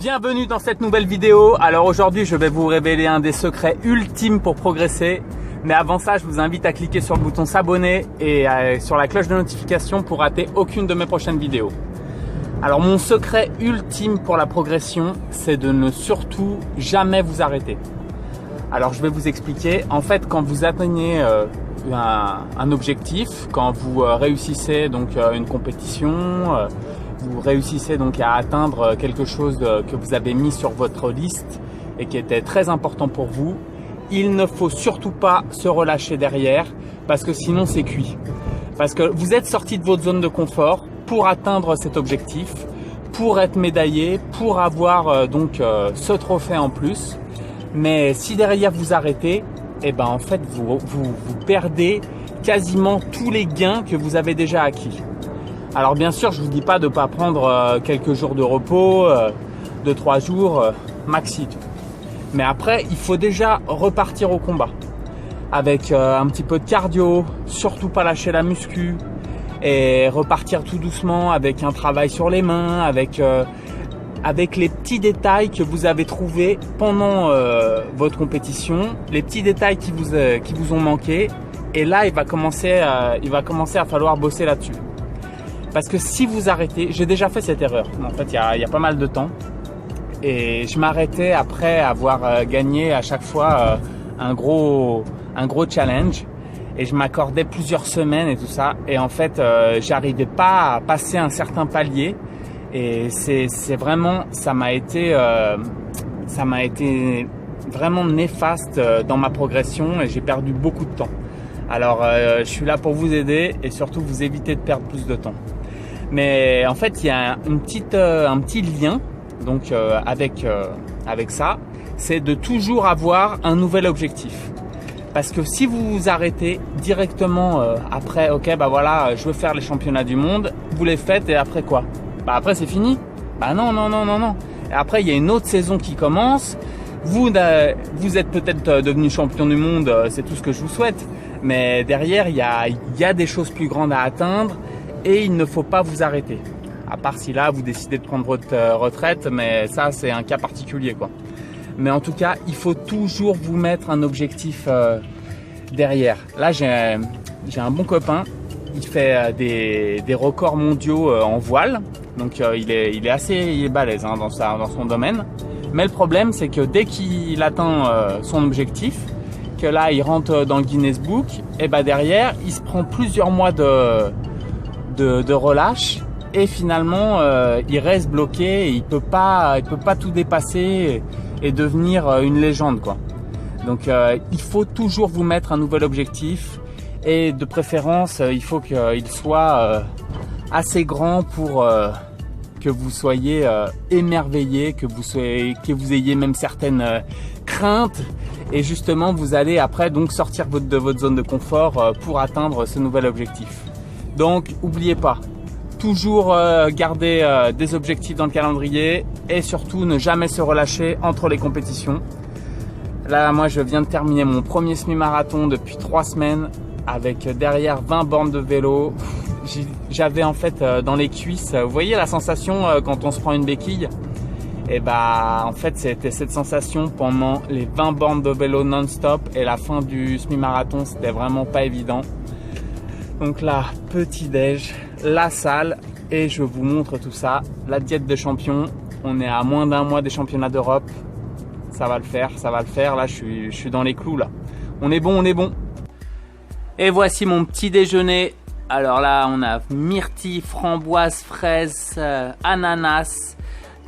Bienvenue dans cette nouvelle vidéo. Alors aujourd'hui je vais vous révéler un des secrets ultimes pour progresser. Mais avant ça, je vous invite à cliquer sur le bouton s'abonner et sur la cloche de notification pour rater aucune de mes prochaines vidéos. Alors mon secret ultime pour la progression, c'est de ne surtout jamais vous arrêter. Alors je vais vous expliquer. En fait, quand vous atteignez un objectif, quand vous réussissez donc une compétition, vous réussissez donc à atteindre quelque chose que vous avez mis sur votre liste et qui était très important pour vous, il ne faut surtout pas se relâcher derrière parce que sinon c'est cuit. Parce que vous êtes sorti de votre zone de confort pour atteindre cet objectif, pour être médaillé, pour avoir ce trophée en plus. Mais si derrière vous arrêtez, eh ben en fait vous perdez quasiment tous les gains que vous avez déjà acquis. Alors bien sûr, je vous dis pas de pas prendre quelques jours de repos, 2-3 jours maxi. Mais après, il faut déjà repartir au combat avec un petit peu de cardio, surtout pas lâcher la muscu et repartir tout doucement avec un travail sur les mains, avec les petits détails que vous avez trouvés pendant votre compétition, les petits détails qui vous ont manqué. Et là, il va commencer à falloir bosser là-dessus. Parce que si vous arrêtez, j'ai déjà fait cette erreur. En fait, il y a pas mal de temps. Et je m'arrêtais après avoir gagné à chaque fois un gros challenge. Et je m'accordais plusieurs semaines et tout ça. Et en fait, j'arrivais pas à passer un certain palier. Et c'est vraiment, ça m'a été vraiment néfaste dans ma progression et j'ai perdu beaucoup de temps. Alors, je suis là pour vous aider et surtout vous éviter de perdre plus de temps. Mais en fait, il y a un petit lien donc avec ça, c'est de toujours avoir un nouvel objectif. Parce que si vous vous arrêtez directement après, ok, bah voilà, je veux faire les championnats du monde, vous les faites et après quoi? Bah après c'est fini. Bah non. Et après il y a une autre saison qui commence. Vous êtes peut-être devenu champion du monde, c'est tout ce que je vous souhaite. Mais derrière il y a des choses plus grandes à atteindre et il ne faut pas vous arrêter. À part si là vous décidez de prendre votre retraite, mais ça c'est un cas particulier quoi. Mais en tout cas, il faut toujours vous mettre un objectif derrière. Là j'ai un bon copain, il fait des records mondiaux en voile. Donc il est balèze dans son domaine. Mais le problème c'est que dès qu'il atteint son objectif, que là il rentre dans le Guinness Book, et bah derrière il se prend plusieurs mois de relâche et finalement il reste bloqué et il peut pas tout dépasser et devenir une légende quoi. Donc il faut toujours vous mettre un nouvel objectif et de préférence il faut qu'il soit assez grand pour que vous soyez émerveillé, que vous ayez même certaines craintes et justement vous allez après donc sortir de votre zone de confort pour atteindre ce nouvel objectif. Donc n'oubliez pas, toujours garder des objectifs dans le calendrier et surtout ne jamais se relâcher entre les compétitions. Là moi je viens de terminer mon premier semi-marathon depuis 3 semaines avec derrière 20 bornes de vélo. J'avais en fait dans les cuisses, vous voyez la sensation quand on se prend une béquille? Et bah en fait c'était cette sensation pendant les 20 bornes de vélo non-stop et la fin du semi-marathon c'était vraiment pas évident. Donc là, petit déj, la salle et je vous montre tout ça, la diète de champion. On est à moins d'un mois des championnats d'Europe, ça va le faire, là je suis dans les clous là. On est bon. Et voici mon petit déjeuner. Alors là, on a myrtille, framboise, fraise, ananas,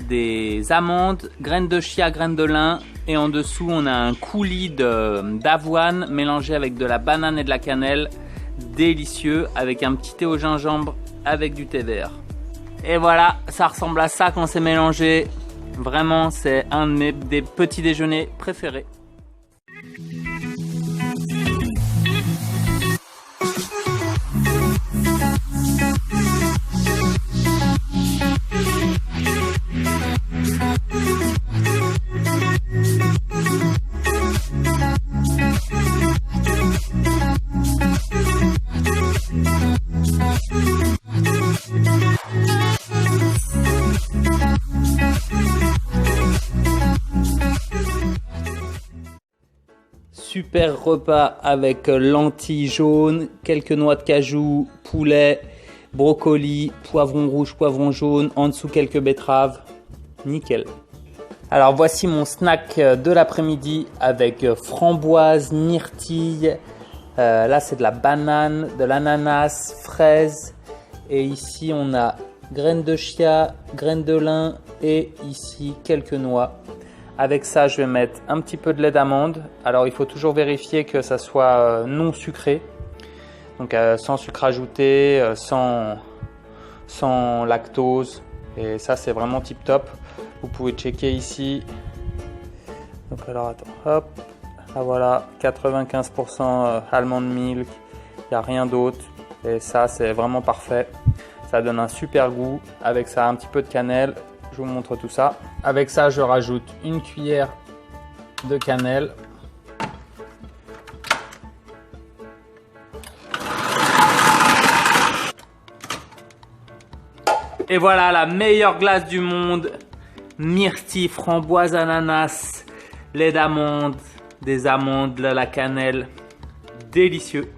des amandes, graines de chia, graines de lin. Et en dessous, on a un coulis d'avoine mélangé avec de la banane et de la cannelle. Délicieux, avec un petit thé au gingembre, avec du thé vert. Et voilà, ça ressemble à ça quand c'est mélangé. Vraiment, c'est un des petits déjeuners préférés. super repas avec lentilles jaunes, quelques noix de cajou, poulet, brocoli, poivron rouge, poivron jaune, en dessous quelques betteraves. Nickel. Alors voici mon snack de l'après-midi avec framboise, myrtille. Là c'est de la banane, de l'ananas, fraise. Et ici on a graines de chia, graines de lin et ici quelques noix. Avec ça je vais mettre un petit peu de lait d'amande. Alors il faut toujours vérifier que ça soit non sucré. Donc sans sucre ajouté, sans lactose. Et ça c'est vraiment tip top. Vous pouvez checker ici. Donc alors attends, hop, là voilà, 95% almond milk, il n'y a rien d'autre. Et ça c'est vraiment parfait. Ça donne un super goût. Avec ça un petit peu de cannelle, je vous montre tout ça. Avec ça je rajoute une cuillère de cannelle. Et voilà la meilleure glace du monde. Myrtille, framboise, ananas, lait d'amande, des amandes, de la cannelle. Délicieux.